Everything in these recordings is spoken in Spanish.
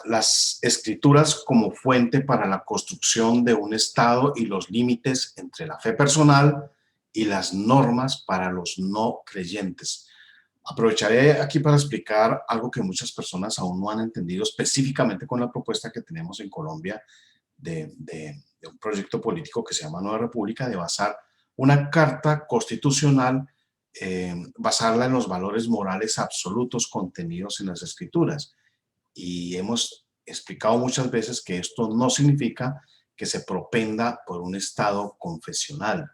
las escrituras como fuente para la construcción de un Estado y los límites entre la fe personal y las normas para los no creyentes. Aprovecharé aquí para explicar algo que muchas personas aún no han entendido, específicamente con la propuesta que tenemos en Colombia de un proyecto político que se llama Nueva República, de basar una carta constitucional, basarla en los valores morales absolutos contenidos en las escrituras. Y hemos explicado muchas veces que esto no significa que se propenda por un Estado confesional.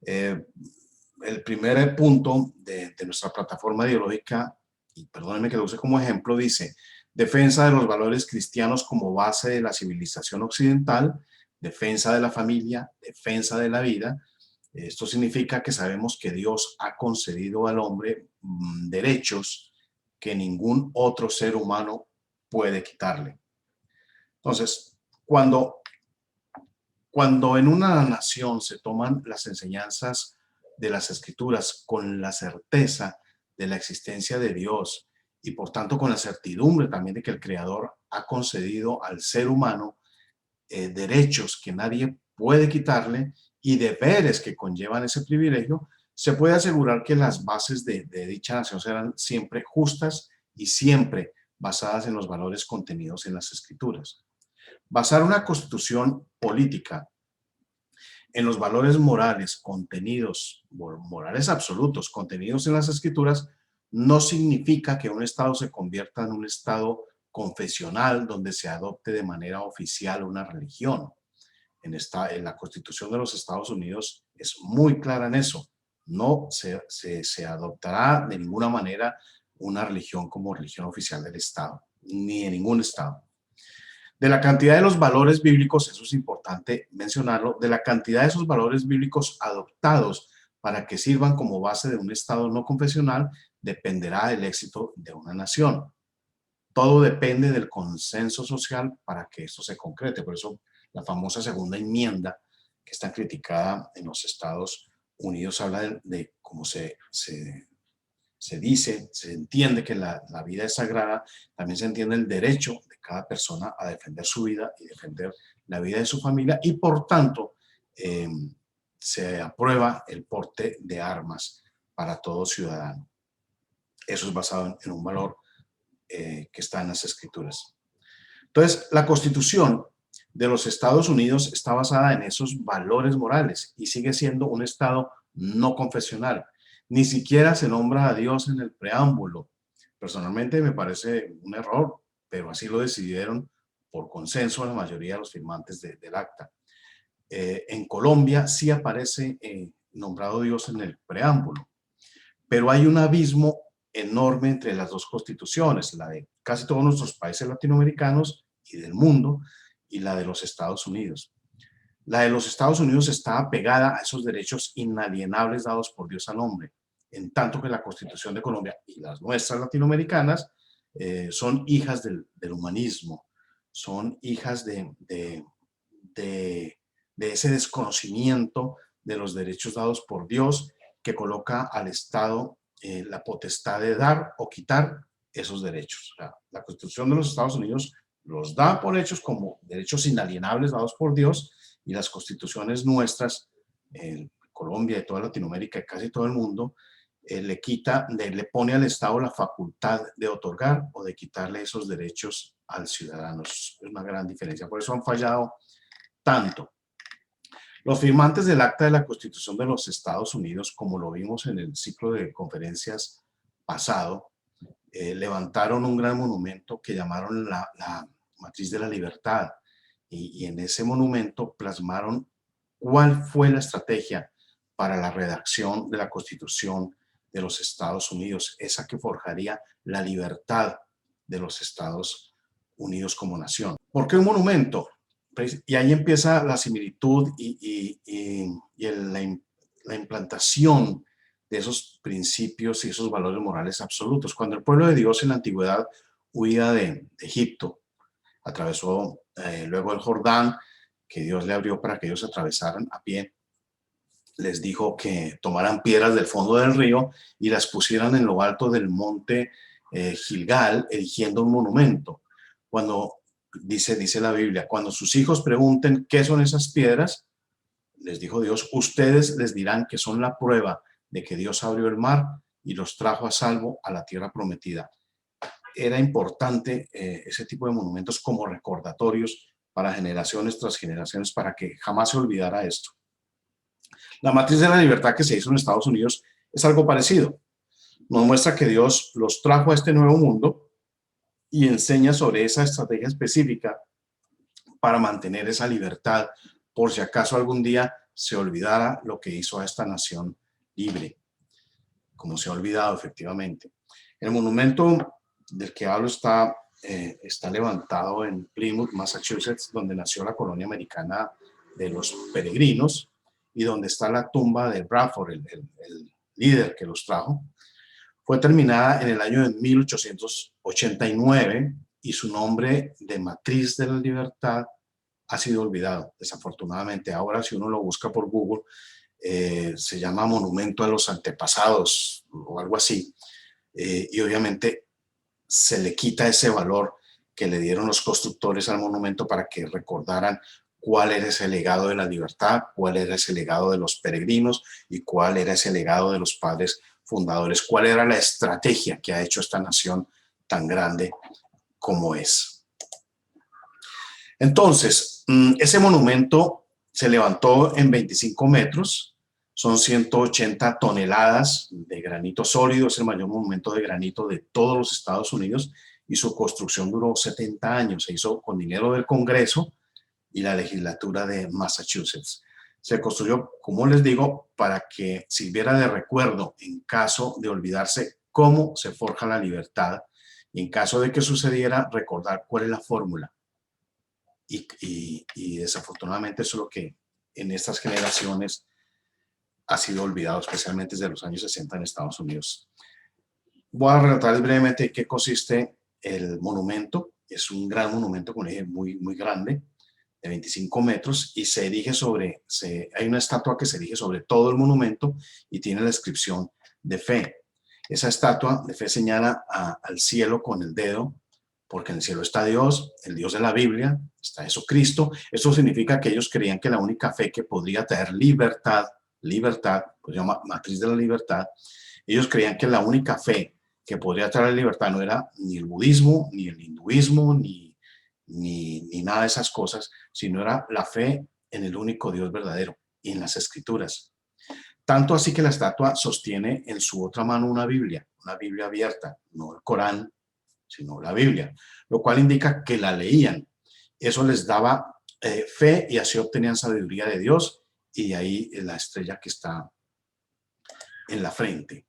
El primer punto de nuestra plataforma ideológica, y perdónenme que lo use como ejemplo, dice: defensa de los valores cristianos como base de la civilización occidental, defensa de la familia, defensa de la vida. Esto significa que sabemos que Dios ha concedido al hombre derechos que ningún otro ser humano puede quitarle. Entonces, cuando en una nación se toman las enseñanzas de las escrituras con la certeza de la existencia de Dios y por tanto con la certidumbre también de que el Creador ha concedido al ser humano derechos que nadie puede quitarle y deberes que conllevan ese privilegio, se puede asegurar que las bases de dicha nación serán siempre justas y siempre basadas en los valores contenidos en las escrituras. Basar una constitución política en los valores morales contenidos, morales absolutos contenidos en las escrituras, no significa que un Estado se convierta en un Estado confesional donde se adopte de manera oficial una religión. En la Constitución de los Estados Unidos es muy clara en eso. No se adoptará de ninguna manera una religión como religión oficial del Estado, ni de ningún Estado. De la cantidad de los valores bíblicos, eso es importante mencionarlo, de la cantidad de esos valores bíblicos adoptados para que sirvan como base de un Estado no confesional, dependerá el éxito de una nación. Todo depende del consenso social para que esto se concrete. Por eso la famosa segunda enmienda, que está criticada en los Estados Unidos, habla de cómo se dice, se entiende que la vida es sagrada, también se entiende el derecho de cada persona a defender su vida y defender la vida de su familia, y por tanto se aprueba el porte de armas para todo ciudadano. Eso es basado en un valor que está en las escrituras. Entonces, la Constitución de los Estados Unidos está basada en esos valores morales y sigue siendo un Estado no confesional. Ni siquiera se nombra a Dios en el preámbulo. Personalmente me parece un error, pero así lo decidieron por consenso la mayoría de los firmantes del acta. En Colombia sí aparece nombrado Dios en el preámbulo, pero hay un abismo enorme entre las dos constituciones, la de casi todos nuestros países latinoamericanos y del mundo, y la de los Estados Unidos. La de los Estados Unidos está apegada a esos derechos inalienables dados por Dios al hombre, en tanto que la Constitución de Colombia y las nuestras latinoamericanas son hijas del humanismo, son hijas de ese desconocimiento de los derechos dados por Dios, que coloca al Estado la potestad de dar o quitar esos derechos. O sea, la Constitución de los Estados Unidos los da por hechos como derechos inalienables dados por Dios, y las constituciones nuestras, en Colombia y toda Latinoamérica y casi todo el mundo, le pone al Estado la facultad de otorgar o de quitarle esos derechos al ciudadano. Es una gran diferencia, por eso han fallado tanto. Los firmantes del Acta de la Constitución de los Estados Unidos, como lo vimos en el ciclo de conferencias pasado, levantaron un gran monumento que llamaron la Matriz de la Libertad, y en ese monumento plasmaron cuál fue la estrategia para la redacción de la Constitución de los Estados Unidos, esa que forjaría la libertad de los Estados Unidos como nación. ¿Por qué un monumento? Y ahí empieza la similitud y la implantación de esos principios y esos valores morales absolutos. Cuando el pueblo de Dios en la antigüedad huía de Egipto, atravesó luego el Jordán, que Dios le abrió para que ellos atravesaran a pie, les dijo que tomaran piedras del fondo del río y las pusieran en lo alto del monte Gilgal, erigiendo un monumento. cuando dice la Biblia, cuando sus hijos pregunten qué son esas piedras, les dijo Dios, ustedes les dirán que son la prueba de que Dios abrió el mar y los trajo a salvo a la tierra prometida. Era importante ese tipo de monumentos como recordatorios para generaciones tras generaciones, para que jamás se olvidara esto. La matriz de la libertad que se hizo en Estados Unidos es algo parecido. Nos muestra que Dios los trajo a este nuevo mundo y enseña sobre esa estrategia específica para mantener esa libertad, por si acaso algún día se olvidara lo que hizo a esta nación libre, como se ha olvidado efectivamente. El monumento del que hablo está levantado en Plymouth, Massachusetts, donde nació la colonia americana de los peregrinos y donde está la tumba de Bradford, el líder que los trajo. Fue terminada en el año de 1889 y su nombre de Matriz de la Libertad ha sido olvidado, desafortunadamente. Ahora, si uno lo busca por Google, se llama Monumento a los Antepasados o algo así. Y obviamente se le quita ese valor que le dieron los constructores al monumento para que recordaran cuál era ese legado de la libertad, cuál era ese legado de los peregrinos y cuál era ese legado de los padres fundadores, cuál era la estrategia que ha hecho esta nación tan grande como es. Entonces, ese monumento se levantó en 25 metros, son 180 toneladas de granito sólido, es el mayor monumento de granito de todos los Estados Unidos y su construcción duró 70 años, se hizo con dinero del Congreso y la legislatura de Massachusetts. Se construyó, como les digo, para que sirviera de recuerdo en caso de olvidarse cómo se forja la libertad y en caso de que sucediera, recordar cuál es la fórmula. Y desafortunadamente eso es lo que en estas generaciones ha sido olvidado, especialmente desde los años 60 en Estados Unidos. Voy a relatarles brevemente en qué consiste el monumento. Es un gran monumento con eje muy, muy grande, de 25 metros, y se erige sobre, hay una estatua que se erige sobre todo el monumento y tiene la inscripción de fe. Esa estatua de fe señala al cielo con el dedo, porque en el cielo está Dios, el Dios de la Biblia, está Jesucristo. Eso significa que ellos creían que la única fe que podría traer libertad, pues se llama matriz de la libertad, ellos creían que la única fe que podría traer libertad no era ni el budismo, ni el hinduismo, ni nada de esas cosas, sino era la fe en el único Dios verdadero y en las Escrituras. Tanto así que la estatua sostiene en su otra mano una Biblia abierta, no el Corán, sino la Biblia, lo cual indica que la leían. Eso les daba fe y así obtenían sabiduría de Dios, y de ahí la estrella que está en la frente.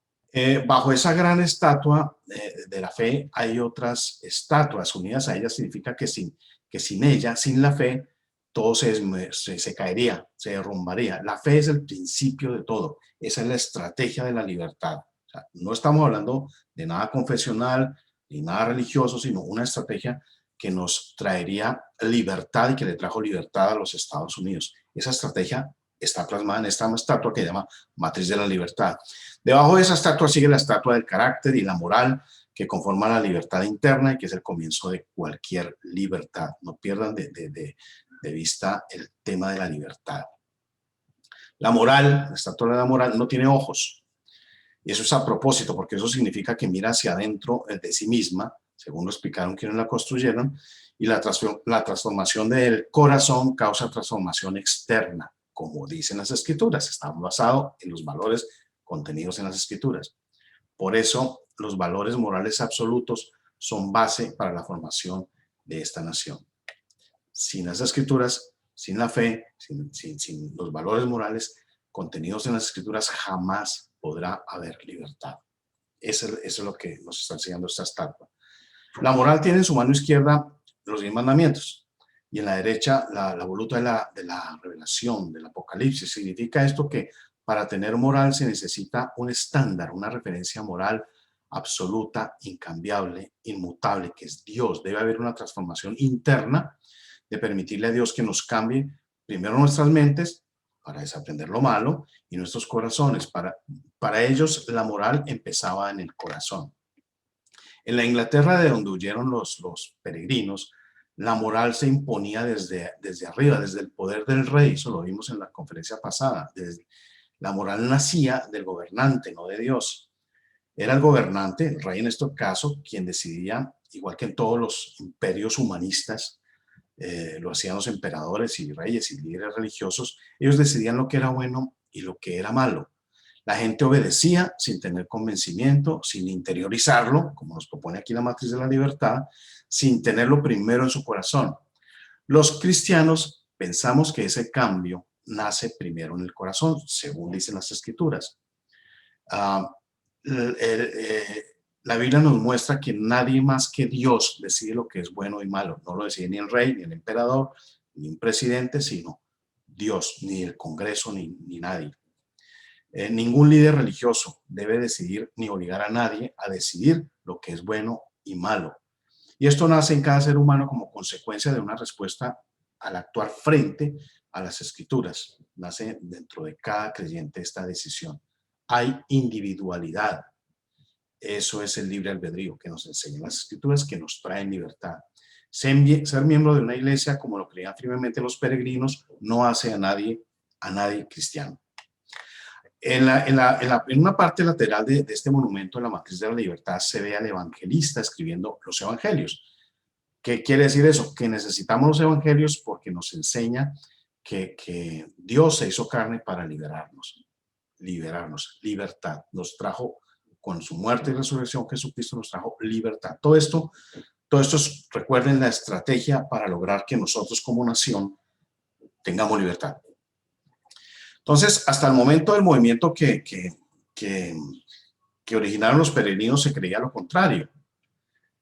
Bajo esa gran estatua de la fe hay otras estatuas unidas a ella. Significa que sin ella, sin la fe, todo se caería, se derrumbaría. La fe es el principio de todo. Esa es la estrategia de la libertad. O sea, no estamos hablando de nada confesional ni nada religioso, sino una estrategia que nos traería libertad y que le trajo libertad a los Estados Unidos. Esa estrategia está plasmada en esta estatua que se llama Matriz de la Libertad. Debajo de esa estatua sigue la estatua del carácter y la moral que conforman la libertad interna y que es el comienzo de cualquier libertad. No pierdan de vista el tema de la libertad. La moral, la estatua de la moral no tiene ojos. Y eso es a propósito, porque eso significa que mira hacia adentro de sí misma, según lo explicaron quienes la construyeron, y la transformación del corazón causa transformación externa, como dicen las Escrituras. Está basado en los valores contenidos en las Escrituras. Por eso, los valores morales absolutos son base para la formación de esta nación. Sin las Escrituras, sin la fe, sin los valores morales contenidos en las Escrituras, jamás podrá haber libertad. Eso es lo que nos está enseñando esta estatua. La moral tiene en su mano izquierda los 10 mandamientos y en la derecha la voluta de la revelación, del Apocalipsis. Significa esto que para tener moral se necesita un estándar, una referencia moral absoluta, incambiable, inmutable, que es Dios. Debe haber una transformación interna de permitirle a Dios que nos cambie primero nuestras mentes para desaprender lo malo y nuestros corazones. Para ellos la moral empezaba en el corazón. En la Inglaterra de donde huyeron los peregrinos, La moral se imponía desde arriba, desde el poder del rey. Eso lo vimos en la conferencia pasada. La moral nacía del gobernante, no de Dios. Era el gobernante, el rey en este caso, quien decidía, igual que en todos los imperios humanistas, lo hacían los emperadores y reyes y líderes religiosos. Ellos decidían lo que era bueno y lo que era malo. La gente obedecía sin tener convencimiento, sin interiorizarlo, como nos propone aquí la matriz de la libertad, sin tenerlo primero en su corazón. Los cristianos pensamos que ese cambio nace primero en el corazón, según dicen las escrituras. Uh, la Biblia nos muestra que nadie más que Dios decide lo que es bueno y malo. No lo decide ni el rey, ni el emperador, ni un presidente, sino Dios, ni el Congreso, ni nadie. Ningún líder religioso debe decidir ni obligar a nadie a decidir lo que es bueno y malo. Y esto nace en cada ser humano como consecuencia de una respuesta al actuar frente a las escrituras. Nace dentro de cada creyente esta decisión. Hay individualidad. Eso es el libre albedrío que nos enseñan las escrituras, que nos traen libertad. Ser miembro de una iglesia, como lo creían firmemente los peregrinos, no hace a nadie cristiano. En una parte lateral de este monumento, en la matriz de la libertad, se ve al evangelista escribiendo los evangelios. ¿Qué quiere decir eso? Que necesitamos los evangelios porque nos enseña que Dios se hizo carne para liberarnos, libertad. Nos trajo, con su muerte y resurrección, Jesucristo nos trajo libertad. Todo esto recuerden la estrategia para lograr que nosotros como nación tengamos libertad. Entonces, hasta el momento del movimiento que originaron los peregrinos se creía lo contrario.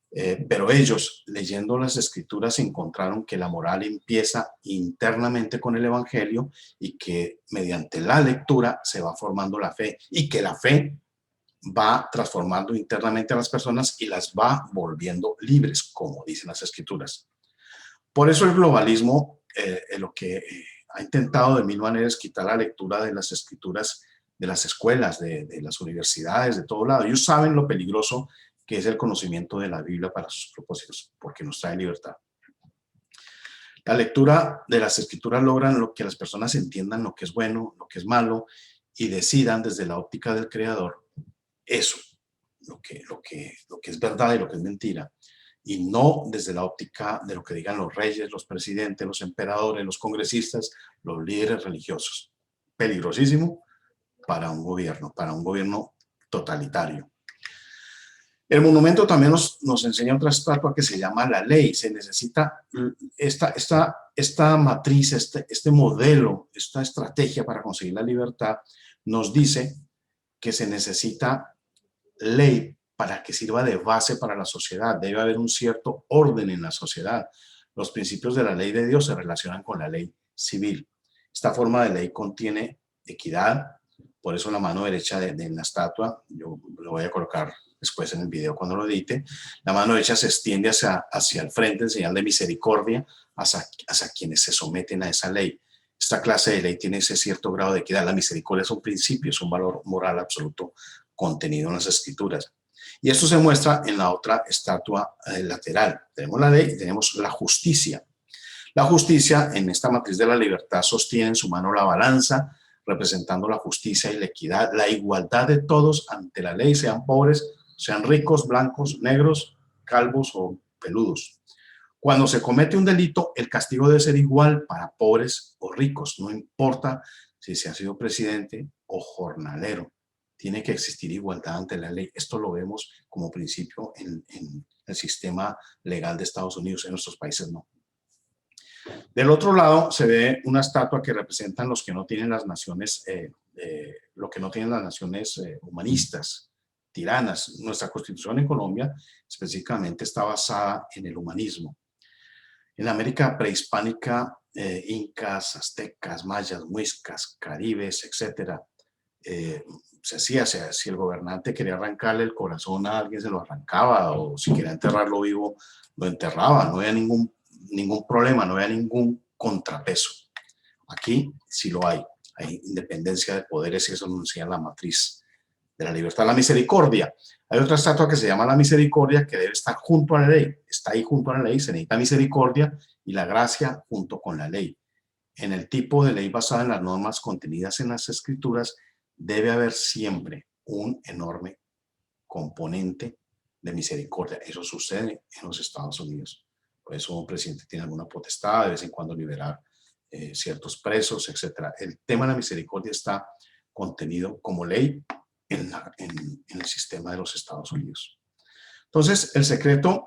Pero ellos, leyendo las escrituras, encontraron que la moral empieza internamente con el evangelio y que mediante la lectura se va formando la fe y que la fe va transformando internamente a las personas y las va volviendo libres, como dicen las escrituras. Por eso el globalismo, lo que ha intentado de mil maneras quitar la lectura de las escrituras de las escuelas, de las universidades, de todo lado. Ellos saben lo peligroso que es el conocimiento de la Biblia para sus propósitos, porque nos trae libertad. La lectura de las escrituras logra que las personas entiendan lo que es bueno, lo que es malo, y decidan desde la óptica del Creador eso, lo que es verdad y lo que es mentira, y no desde la óptica de lo que digan los reyes, los presidentes, los emperadores, los congresistas, los líderes religiosos. Peligrosísimo para un gobierno totalitario. El monumento también nos enseña otra estatua que se llama la ley. Se necesita esta matriz, este modelo, esta estrategia para conseguir la libertad, nos dice que se necesita ley para que sirva de base para la sociedad. Debe haber un cierto orden en la sociedad. Los principios de la ley de Dios se relacionan con la ley civil. Esta forma de ley contiene equidad. Por eso la mano derecha de la estatua, yo lo voy a colocar después en el video cuando lo edite, la mano derecha se extiende hacia el frente en señal de misericordia hacia quienes se someten a esa ley. Esta clase de ley tiene ese cierto grado de equidad. La misericordia es un principio, es un valor moral absoluto contenido en las escrituras. Y esto se muestra en la otra estatua lateral. Tenemos la ley y tenemos la justicia. La justicia, en esta matriz de la libertad, sostiene en su mano la balanza, representando la justicia y la equidad, la igualdad de todos ante la ley, sean pobres, sean ricos, blancos, negros, calvos o peludos. Cuando se comete un delito, el castigo debe ser igual para pobres o ricos, no importa si se ha sido presidente o jornalero. Tiene que existir igualdad ante la ley. Esto lo vemos como principio en el sistema legal de Estados Unidos, en nuestros países no. Del otro lado se ve una estatua que representan los que no tienen las naciones, humanistas, tiranas. Nuestra constitución en Colombia específicamente está basada en el humanismo. En la América prehispánica, incas, aztecas, mayas, muiscas, caribes, etcétera, se hacía, si el gobernante quería arrancarle el corazón a alguien, se lo arrancaba, o si quería enterrarlo vivo, lo enterraba. No había ningún problema, no había ningún contrapeso. Aquí sí lo hay independencia de poderes y eso nos enseña la matriz de la libertad, la misericordia. Hay otra estatua que se llama la misericordia que debe estar junto a la ley. Está ahí junto a la ley, se necesita misericordia y la gracia junto con la ley. En el tipo de ley basada en las normas contenidas en las escrituras debe haber siempre un enorme componente de misericordia. Eso sucede en los Estados Unidos. Por eso un presidente tiene alguna potestad, de vez en cuando liberar ciertos presos, etc. El tema de la misericordia está contenido como ley en el sistema de los Estados Unidos. Entonces, el secreto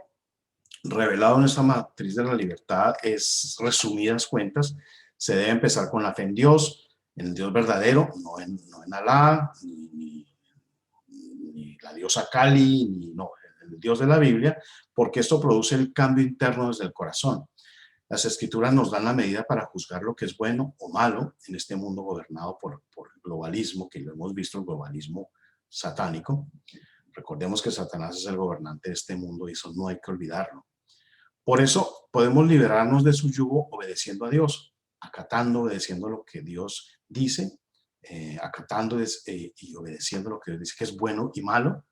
revelado en esta matriz de la libertad es, resumidas cuentas, se debe empezar con la fe en el Dios verdadero, no en Alá, ni la diosa Kali, no, el Dios de la Biblia, porque esto produce el cambio interno desde el corazón. Las escrituras nos dan la medida para juzgar lo que es bueno o malo en este mundo gobernado por el globalismo, que lo hemos visto, el globalismo satánico. Recordemos que Satanás es el gobernante de este mundo y eso no hay que olvidarlo. Por eso podemos liberarnos de su yugo obedeciendo a Dios, acatando, obedeciendo lo que Dios dice, acatando y obedeciendo lo que Dios dice que es bueno y malo.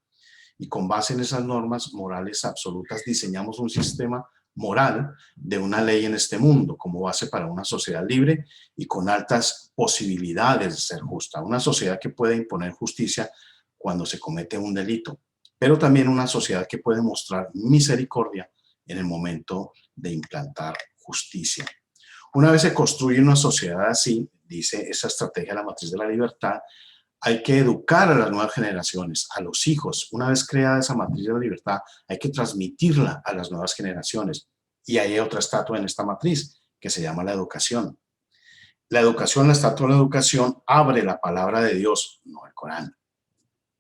Y con base en esas normas morales absolutas diseñamos un sistema moral de una ley en este mundo como base para una sociedad libre y con altas posibilidades de ser justa. Una sociedad que puede imponer justicia cuando se comete un delito, pero también una sociedad que puede mostrar misericordia en el momento de implantar justicia. Una vez se construye una sociedad así, dice esa estrategia de la matriz de la libertad, hay que educar a las nuevas generaciones, a los hijos. Una vez creada esa matriz de la libertad, hay que transmitirla a las nuevas generaciones. Y hay otra estatua en esta matriz que se llama la educación. La educación, la estatua de la educación, abre la palabra de Dios, no el Corán,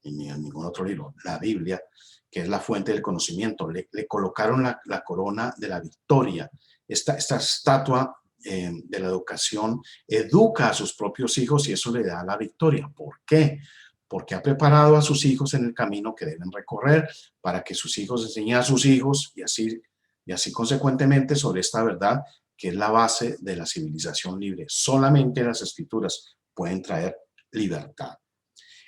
ni en ningún otro libro, la Biblia, que es la fuente del conocimiento. Le colocaron la corona de la victoria. Esta estatua de la educación educa a sus propios hijos y eso le da la victoria. ¿Por qué? Porque ha preparado a sus hijos en el camino que deben recorrer para que sus hijos enseñen a sus hijos y así consecuentemente sobre esta verdad que es la base de la civilización libre. Solamente las escrituras pueden traer libertad.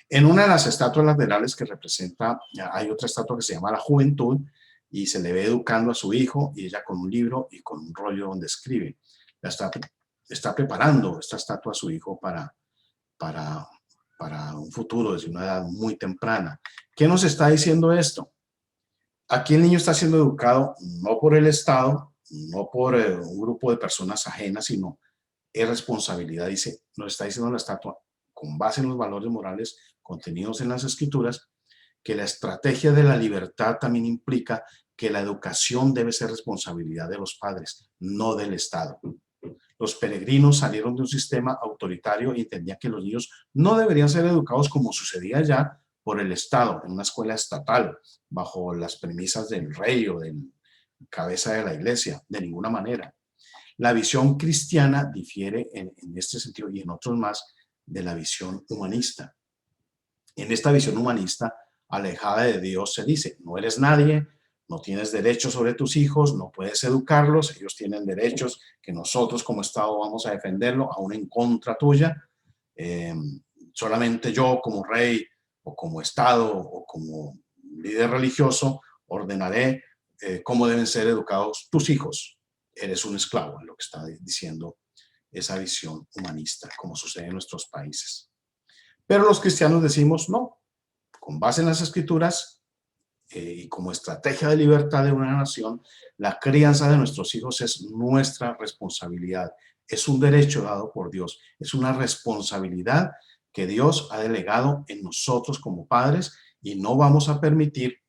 En una de las estatuas laterales que representa, hay otra estatua que se llama la juventud y se le ve educando a su hijo y ella con un libro y con un rollo donde escribe. Está preparando esta estatua a su hijo para un futuro desde una edad muy temprana. ¿Qué nos está diciendo esto? Aquí el niño está siendo educado no por el Estado, no por un grupo de personas ajenas, sino es responsabilidad, dice, nos está diciendo la estatua, con base en los valores morales contenidos en las escrituras, que la estrategia de la libertad también implica que la educación debe ser responsabilidad de los padres, no del Estado. Los peregrinos salieron de un sistema autoritario y entendían que los niños no deberían ser educados como sucedía ya por el Estado, en una escuela estatal, bajo las premisas del rey o del cabeza de la iglesia, de ninguna manera. La visión cristiana difiere en este sentido y en otros más de la visión humanista. En esta visión humanista, alejada de Dios, se dice, no eres nadie, no tienes derechos sobre tus hijos, no puedes educarlos, ellos tienen derechos que nosotros como Estado vamos a defenderlo, aún en contra tuya. Solamente yo como rey o como Estado o como líder religioso ordenaré cómo deben ser educados tus hijos. Eres un esclavo, es lo que está diciendo esa visión humanista, como sucede en nuestros países. Pero los cristianos decimos no, con base en las escrituras y como estrategia de libertad de una nación, la crianza de nuestros hijos es nuestra responsabilidad, es un derecho dado por Dios, es una responsabilidad que Dios ha delegado en nosotros como padres y no vamos a permitir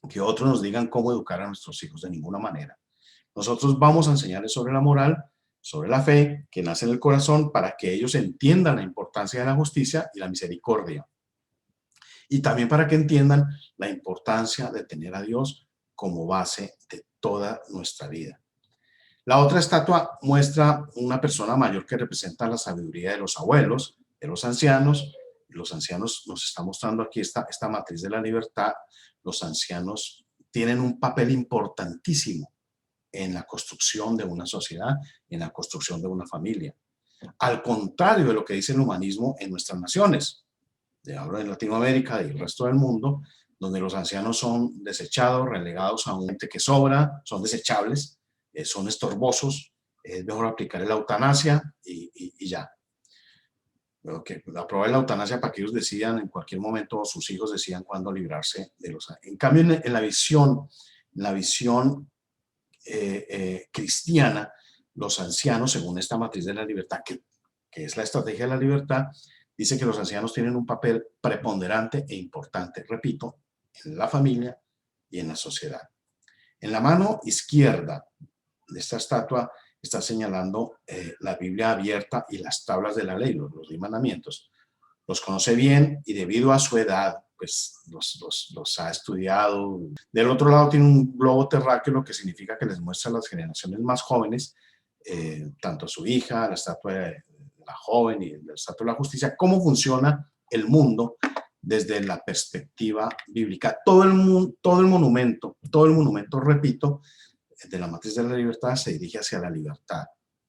que otros nos digan cómo educar a nuestros hijos de ninguna manera. Nosotros vamos a enseñarles sobre la moral, sobre la fe que nace en el corazón para que ellos entiendan la importancia de la justicia y la misericordia. Y también para que entiendan la importancia de tener a Dios como base de toda nuestra vida. La otra estatua muestra una persona mayor que representa la sabiduría de los abuelos, de los ancianos. Los ancianos nos está mostrando aquí esta matriz de la libertad. Los ancianos tienen un papel importantísimo en la construcción de una sociedad, en la construcción de una familia. Al contrario de lo que dice el humanismo en nuestras naciones. hablo de Latinoamérica y el resto del mundo, donde los ancianos son desechados, relegados a un ente que sobra, son desechables, son estorbosos, es mejor aplicar la eutanasia y ya. Que aprobar la eutanasia para que ellos decidan en cualquier momento, o sus hijos decidan cuándo librarse de los... En cambio, en la visión cristiana, los ancianos, según esta matriz de la libertad, que es la estrategia de la libertad, dice que los ancianos tienen un papel preponderante e importante, repito, en la familia y en la sociedad. En la mano izquierda de esta estatua está señalando la Biblia abierta y las tablas de la ley, los 10 mandamientos. Los conoce bien y debido a su edad, pues los ha estudiado. Del otro lado tiene un globo terráqueo, lo que significa que les muestra a las generaciones más jóvenes, tanto a su hija, la estatua de la joven y la estatua de la justicia, cómo funciona el mundo desde la perspectiva bíblica. Todo el monumento, repito, de la matriz de la libertad se dirige hacia la libertad.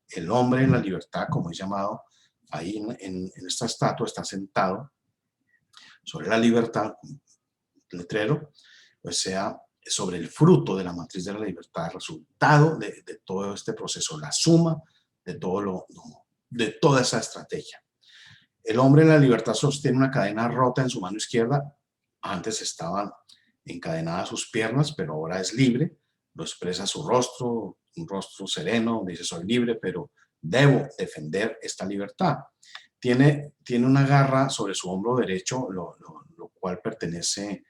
El hombre en la libertad, como es llamado, ahí en esta estatua está sentado sobre la libertad, letrero, o sea, sobre el fruto de la matriz de la libertad, el resultado de todo este proceso, la suma de toda esa estrategia. El hombre en la libertad sostiene una cadena rota en su mano izquierda. Antes estaban encadenadas sus piernas, pero ahora es libre. Lo expresa su rostro, un rostro sereno, donde dice soy libre, pero debo defender esta libertad. Tiene una garra sobre su hombro derecho, lo cual pertenece,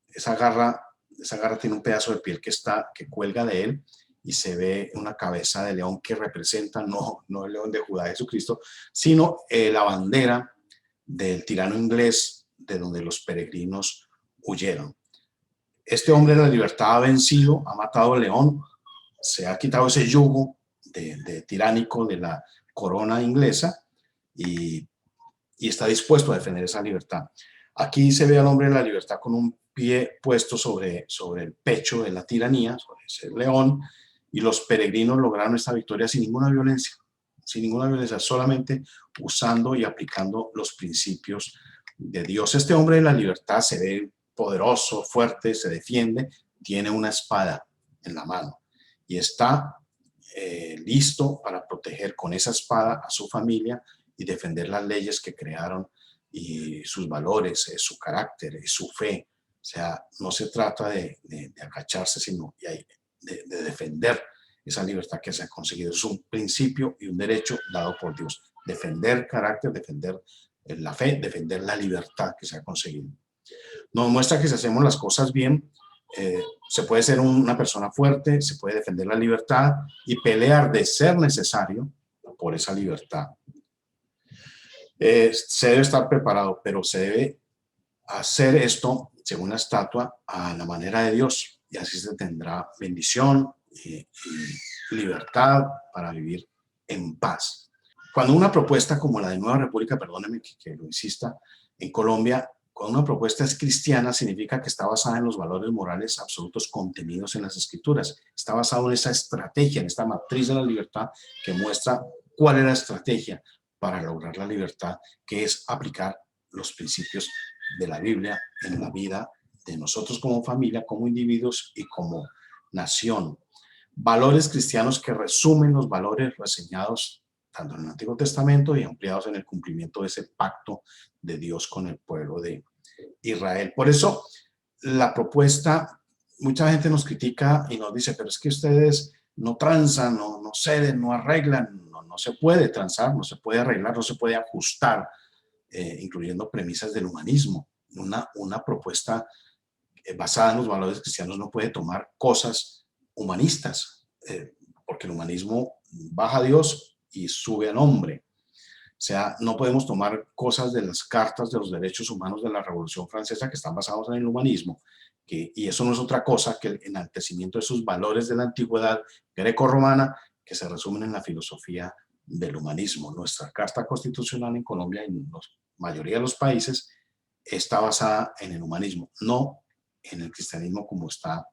esa garra tiene un pedazo de piel que cuelga de él, y se ve una cabeza de león que representa no el león de Judá, Jesucristo, sino la bandera del tirano inglés de donde los peregrinos huyeron. Este hombre de la libertad ha vencido, ha matado al león, se ha quitado ese yugo de tiránico de la corona inglesa y está dispuesto a defender esa libertad. Aquí se ve al hombre de la libertad con un pie puesto sobre el pecho de la tiranía, sobre ese león, y los peregrinos lograron esta victoria sin ninguna violencia, solamente usando y aplicando los principios de Dios. Este hombre de la libertad se ve poderoso, fuerte, se defiende, tiene una espada en la mano y está listo para proteger con esa espada a su familia y defender las leyes que crearon y sus valores, su carácter, su fe. O sea, no se trata de agacharse, sino de defender esa libertad que se ha conseguido. Es un principio y un derecho dado por Dios. Defender carácter, defender la fe, defender la libertad que se ha conseguido. Nos muestra que si hacemos las cosas bien, se puede ser una persona fuerte, se puede defender la libertad y pelear de ser necesario por esa libertad. Se debe estar preparado, pero se debe hacer esto según la estatua a la manera de Dios, y así se tendrá bendición y libertad para vivir en paz. Cuando una propuesta como la de Nueva República, perdóneme que lo insista, en Colombia, cuando una propuesta es cristiana, significa que está basada en los valores morales absolutos contenidos en las Escrituras. Está basado en esa estrategia, en esta matriz de la libertad que muestra cuál es la estrategia para lograr la libertad, que es aplicar los principios de la Biblia en la vida de nosotros como familia, como individuos y como nación. Valores cristianos que resumen los valores reseñados tanto en el Antiguo Testamento y ampliados en el cumplimiento de ese pacto de Dios con el pueblo de Israel. Por eso la propuesta, mucha gente nos critica y nos dice, pero es que ustedes no transan, no ceden, no arreglan. No se puede transar, no se puede arreglar, no se puede ajustar, incluyendo premisas del humanismo. Una propuesta basada en los valores cristianos no puede tomar cosas humanistas, porque el humanismo baja a Dios y sube al hombre. O sea, no podemos tomar cosas de las cartas de los derechos humanos de la Revolución Francesa que están basados en el humanismo, y eso no es otra cosa que el enaltecimiento de sus valores de la antigüedad greco-romana que se resumen en la filosofía del humanismo. Nuestra Carta Constitucional en Colombia y en la mayoría de los países está basada en el humanismo, no en el cristianismo como está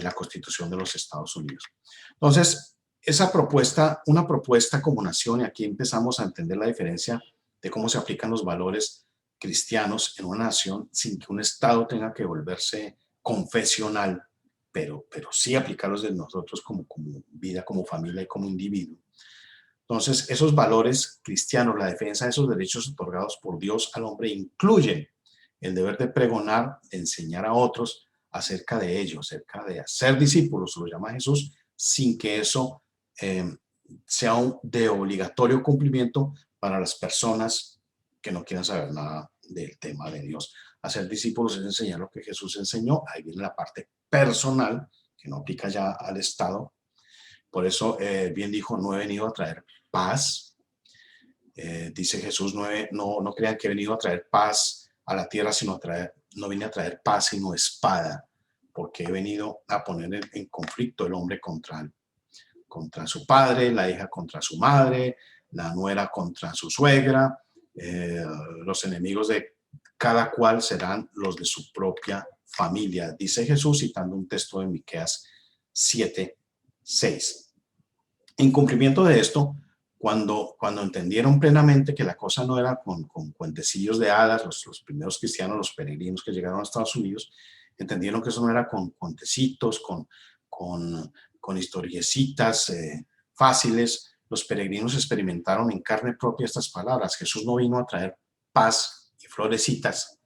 la Constitución de los Estados Unidos. Entonces, esa propuesta, una propuesta como nación, y aquí empezamos a entender la diferencia de cómo se aplican los valores cristianos en una nación sin que un Estado tenga que volverse confesional, pero sí aplicarlos de nosotros como vida, como familia y como individuo. Entonces, esos valores cristianos, la defensa de esos derechos otorgados por Dios al hombre, incluyen el deber de pregonar, de enseñar a otros acerca de ello, acerca de hacer discípulos, lo llama Jesús, sin que eso eh, sea de obligatorio cumplimiento para las personas que no quieran saber nada del tema de Dios. Hacer discípulos es enseñar lo que Jesús enseñó. Ahí viene la parte personal, que no aplica ya al Estado. Por eso, bien dijo, no he venido a traer paz. Dice Jesús, no crean que he venido a traer paz a la tierra, no vine a traer paz, sino espada, porque he venido a poner en conflicto el hombre contra su padre, la hija contra su madre, la nuera contra su suegra, los enemigos de cada cual serán los de su propia familia, dice Jesús, citando un texto de Miqueas 7:6. En cumplimiento de esto, cuando entendieron plenamente que la cosa no era con cuentecillos de hadas, los primeros cristianos, los peregrinos que llegaron a Estados Unidos, entendieron que eso no era con cuentecitos, con historiecitas fáciles. Los peregrinos experimentaron en carne propia estas palabras. Jesús no vino a traer paz y florecitas,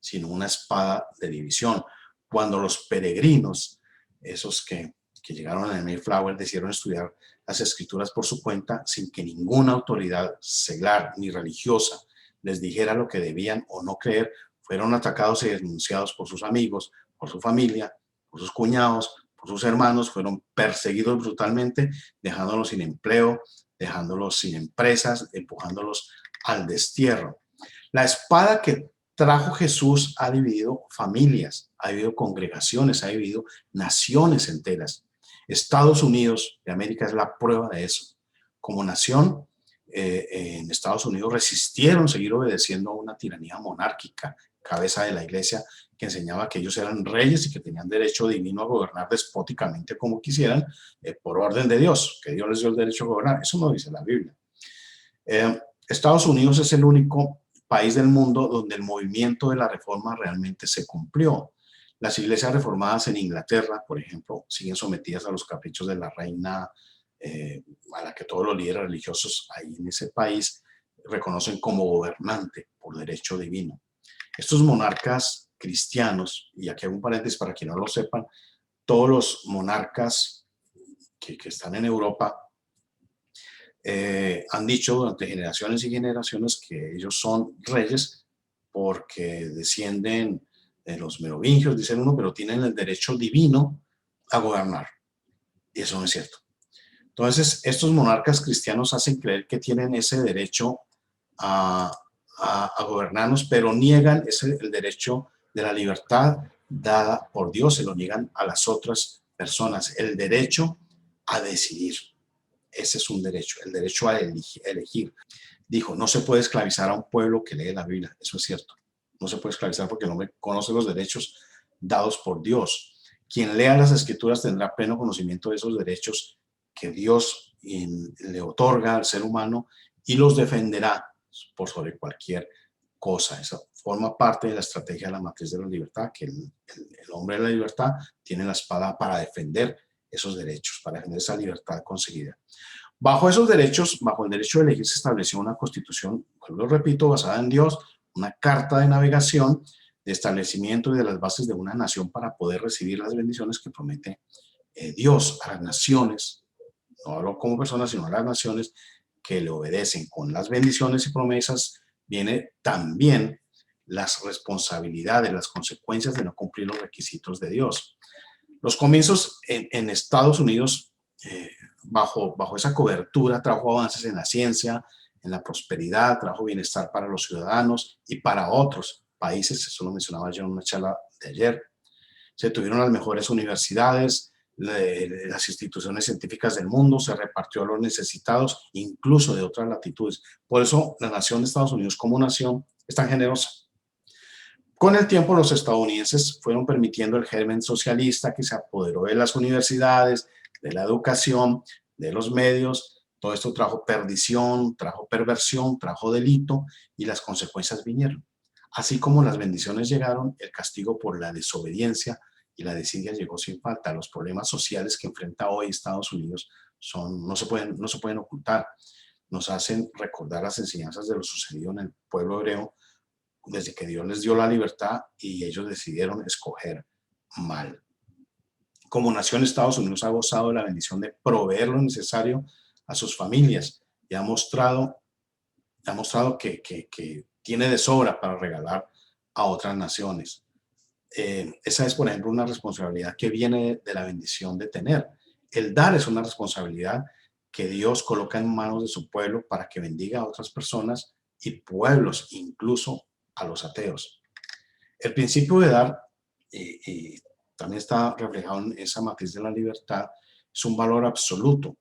sino una espada de división. Cuando los peregrinos, esos que llegaron a Mayflower, decidieron estudiar las escrituras por su cuenta sin que ninguna autoridad seglar ni religiosa les dijera lo que debían o no creer, fueron atacados y denunciados por sus amigos, por su familia, por sus cuñados, por sus hermanos, fueron perseguidos brutalmente, dejándolos sin empleo, dejándolos sin empresas, empujándolos al destierro. La espada que trajo Jesús ha dividido familias, ha dividido congregaciones, ha dividido naciones enteras. Estados Unidos de América es la prueba de eso. Como nación, en Estados Unidos resistieron seguir obedeciendo a una tiranía monárquica, cabeza de la iglesia, que enseñaba que ellos eran reyes y que tenían derecho divino a gobernar despóticamente como quisieran, por orden de Dios, que Dios les dio el derecho a gobernar. Eso no dice la Biblia. Estados Unidos es el único país del mundo donde el movimiento de la reforma realmente se cumplió. Las iglesias reformadas en Inglaterra, por ejemplo, siguen sometidas a los caprichos de la reina, a la que todos los líderes religiosos ahí en ese país reconocen como gobernante por derecho divino. Estos monarcas cristianos, y aquí hago un paréntesis para quienes no lo sepan, todos los monarcas que están en Europa han dicho durante generaciones y generaciones que ellos son reyes porque descienden de los merovingios, dicen uno, pero tienen el derecho divino a gobernar. Y eso no es cierto. Entonces, estos monarcas cristianos hacen creer que tienen ese derecho a gobernarnos, pero niegan el derecho de la libertad dada por Dios, se lo niegan a las otras personas, el derecho a decidir. Ese es un derecho, el derecho a elegir. Dijo, no se puede esclavizar a un pueblo que lee la Biblia, eso es cierto. No se puede esclavizar porque el hombre conoce los derechos dados por Dios. Quien lea las Escrituras tendrá pleno conocimiento de esos derechos que Dios le otorga al ser humano y los defenderá por sobre cualquier cosa. Eso forma parte de la estrategia de la matriz de la libertad, que el hombre de la libertad tiene la espada para defender esos derechos, para defender esa libertad conseguida. Bajo esos derechos, bajo el derecho de elegir, se estableció una constitución, lo repito, basada en Dios, una carta de navegación, de establecimiento y de las bases de una nación para poder recibir las bendiciones que promete Dios a las naciones, no hablo como personas, sino a las naciones que le obedecen. Con las bendiciones y promesas viene también las responsabilidades, las consecuencias de no cumplir los requisitos de Dios. Los comienzos en Estados Unidos, bajo esa cobertura, trajo avances en la ciencia, en la prosperidad, trajo bienestar para los ciudadanos y para otros países. Eso lo mencionaba yo en una charla de ayer. Se tuvieron las mejores universidades, las instituciones científicas del mundo, se repartió a los necesitados, incluso de otras latitudes. Por eso la nación de Estados Unidos como nación es tan generosa. Con el tiempo, los estadounidenses fueron permitiendo el germen socialista que se apoderó de las universidades, de la educación, de los medios. Todo esto trajo perdición, trajo perversión, trajo delito y las consecuencias vinieron. Así como las bendiciones llegaron, el castigo por la desobediencia y la desidia llegó sin falta. Los problemas sociales que enfrenta hoy Estados Unidos no se pueden ocultar. Nos hacen recordar las enseñanzas de lo sucedido en el pueblo hebreo desde que Dios les dio la libertad y ellos decidieron escoger mal. Como nación, Estados Unidos ha gozado de la bendición de proveer lo necesario a sus familias y ha mostrado que tiene de sobra para regalar a otras naciones. Esa es, por ejemplo, una responsabilidad que viene de la bendición de tener. El dar es una responsabilidad que Dios coloca en manos de su pueblo para que bendiga a otras personas y pueblos, incluso a los ateos. El principio de dar, y también está reflejado en esa matriz de la libertad, es un valor absoluto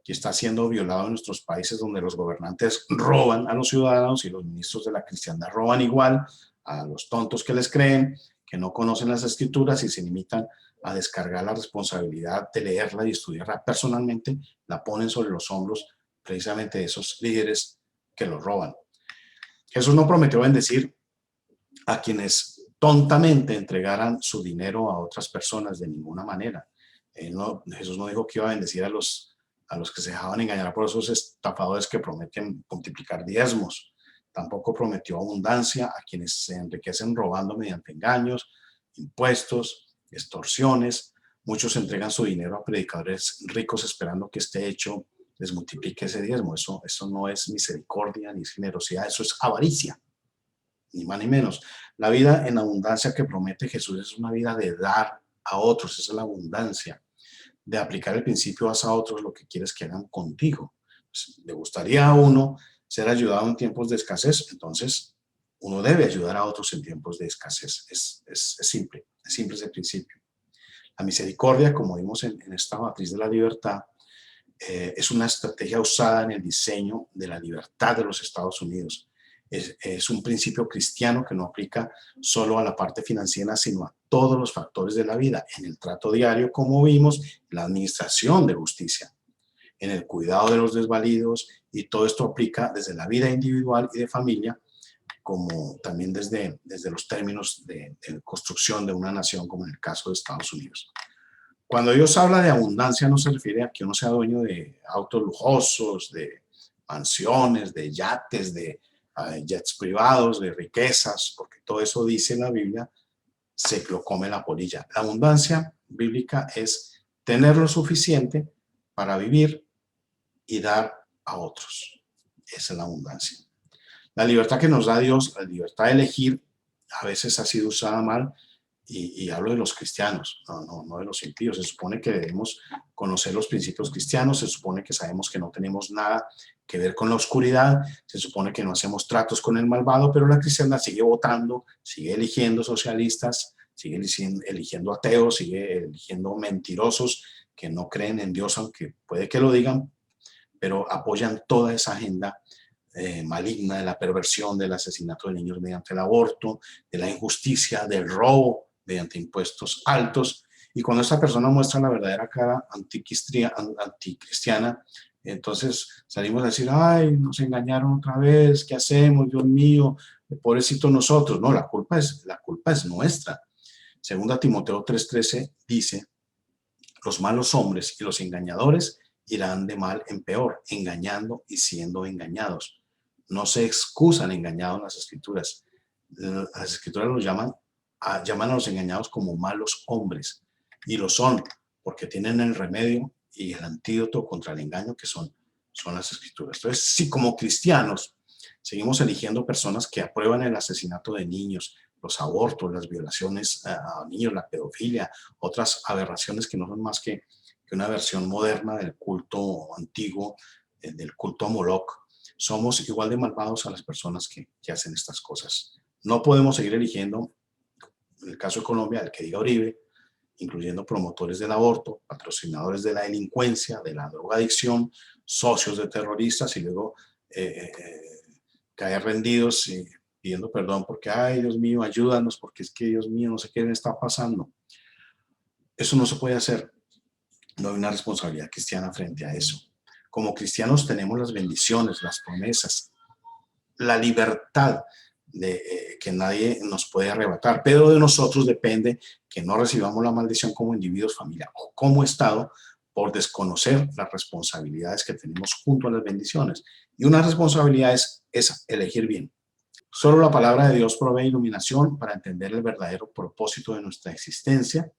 que está siendo violado en nuestros países donde los gobernantes roban a los ciudadanos y los ministros de la cristiandad roban igual a los tontos que les creen, que no conocen las escrituras y se limitan a descargar la responsabilidad de leerla y estudiarla personalmente, la ponen sobre los hombros precisamente de esos líderes que los roban. Jesús no prometió bendecir a quienes tontamente entregaran su dinero a otras personas de ninguna manera. Jesús no dijo que iba a bendecir a los que se dejaban engañar por esos estafadores que prometen multiplicar diezmos. Tampoco prometió abundancia a quienes se enriquecen robando mediante engaños, impuestos, extorsiones. Muchos entregan su dinero a predicadores ricos esperando que este hecho les multiplique ese diezmo. Eso no es misericordia ni generosidad, eso es avaricia, ni más ni menos. La vida en abundancia que promete Jesús es una vida de dar a otros, esa es la abundancia, de aplicar el principio haz a otros lo que quieres que hagan contigo. Pues, le gustaría a uno ser ayudado en tiempos de escasez, entonces uno debe ayudar a otros en tiempos de escasez. Es simple ese principio. La misericordia, como vimos en esta matriz de la libertad, es una estrategia usada en el diseño de la libertad de los Estados Unidos. Es un principio cristiano que no aplica solo a la parte financiera, sino a todos los factores de la vida, en el trato diario, como vimos, la administración de justicia, en el cuidado de los desvalidos, y todo esto aplica desde la vida individual y de familia, como también desde los términos de construcción de una nación, como en el caso de Estados Unidos. Cuando Dios habla de abundancia, no se refiere a que uno sea dueño de autos lujosos, de mansiones, de yates, de jets privados, de riquezas, porque todo eso dice la Biblia, se lo come la polilla. La abundancia bíblica es tener lo suficiente para vivir y dar a otros. Esa es la abundancia. La libertad que nos da Dios, la libertad de elegir, a veces ha sido usada mal, y hablo de los cristianos, no de los impíos. Se supone que debemos conocer los principios cristianos, se supone que sabemos que no tenemos nada que ver con la oscuridad, se supone que no hacemos tratos con el malvado, pero la cristiandad sigue votando, sigue eligiendo socialistas, sigue eligiendo ateos, sigue eligiendo mentirosos que no creen en Dios, aunque puede que lo digan, pero apoyan toda esa agenda maligna de la perversión, del asesinato de niños mediante el aborto, de la injusticia, del robo mediante impuestos altos. Y cuando esta persona muestra la verdadera cara anticristiana, entonces salimos a decir, ay, nos engañaron otra vez, ¿qué hacemos? Dios mío, pobrecito nosotros. No, la culpa es nuestra. Segunda Timoteo 3:13 dice, los malos hombres y los engañadores irán de mal en peor, engañando y siendo engañados. No se excusan engañados en las escrituras. Las escrituras llaman a los engañados como malos hombres, y lo son porque tienen el remedio y el antídoto contra el engaño, que son las escrituras. Entonces, si como cristianos seguimos eligiendo personas que aprueban el asesinato de niños, los abortos, las violaciones a niños, la pedofilia, otras aberraciones que no son más que una versión moderna del culto antiguo, del culto a Moloch, somos igual de malvados a las personas que hacen estas cosas. No podemos seguir eligiendo, en el caso de Colombia, el que diga Uribe, incluyendo promotores del aborto, patrocinadores de la delincuencia, de la drogadicción, socios de terroristas, y luego caer rendidos y pidiendo perdón porque, ay, Dios mío, ayúdanos, porque es que, Dios mío, no sé qué me está pasando. Eso no se puede hacer. No hay una responsabilidad cristiana frente a eso. Como cristianos tenemos las bendiciones, las promesas, la libertad que nadie nos puede arrebatar, pero de nosotros depende que no recibamos la maldición como individuos, familia o como Estado por desconocer las responsabilidades que tenemos junto a las bendiciones. Y una responsabilidad es elegir bien. Solo la palabra de Dios provee iluminación para entender el verdadero propósito de nuestra existencia,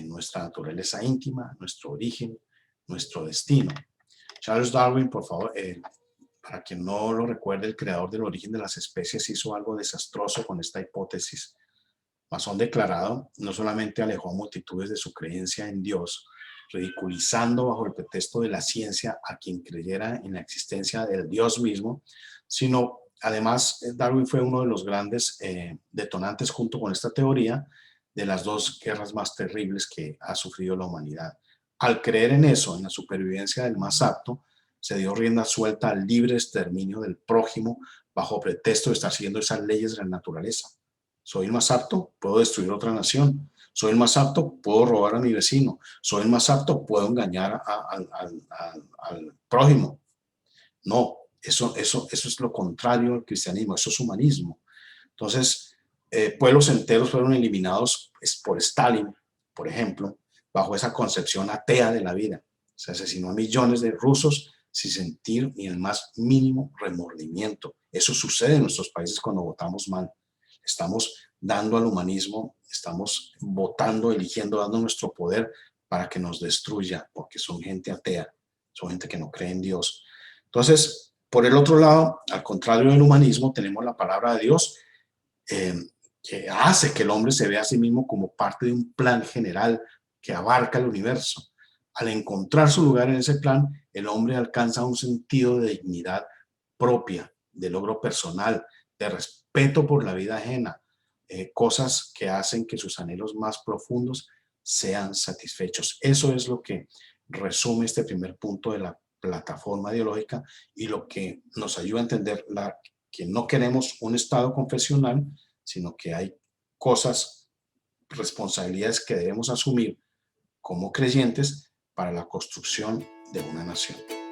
nuestra naturaleza íntima, nuestro origen, nuestro destino. Charles Darwin, por favor, para quien no lo recuerde, el creador del origen de las especies hizo algo desastroso con esta hipótesis. Masón declarado, no solamente alejó a multitudes de su creencia en Dios, ridiculizando bajo el pretexto de la ciencia a quien creyera en la existencia del Dios mismo, sino además Darwin fue uno de los grandes detonantes junto con esta teoría de las dos guerras más terribles que ha sufrido la humanidad. Al creer en eso, en la supervivencia del más apto, se dio rienda suelta al libre exterminio del prójimo bajo pretexto de estar siguiendo esas leyes de la naturaleza. Soy el más apto, puedo destruir otra nación. Soy el más apto, puedo robar a mi vecino. Soy el más apto, puedo engañar al prójimo. No, eso es lo contrario al cristianismo, eso es humanismo. Entonces, pueblos enteros fueron eliminados por Stalin, por ejemplo, bajo esa concepción atea de la vida. Se asesinó a millones de rusos sin sentir ni el más mínimo remordimiento. Eso sucede en nuestros países cuando votamos mal. Estamos dando al humanismo, estamos votando, eligiendo, dando nuestro poder para que nos destruya, porque son gente atea, son gente que no cree en Dios. Entonces, por el otro lado, al contrario del humanismo, tenemos la palabra de Dios, eh, que hace que el hombre se vea a sí mismo como parte de un plan general que abarca el universo. Al encontrar su lugar en ese plan, el hombre alcanza un sentido de dignidad propia, de logro personal, de respeto por la vida ajena, cosas que hacen que sus anhelos más profundos sean satisfechos. Eso es lo que resume este primer punto de la plataforma ideológica y lo que nos ayuda a entender que no queremos un Estado confesional, sino que hay cosas, responsabilidades que debemos asumir como creyentes para la construcción de una nación.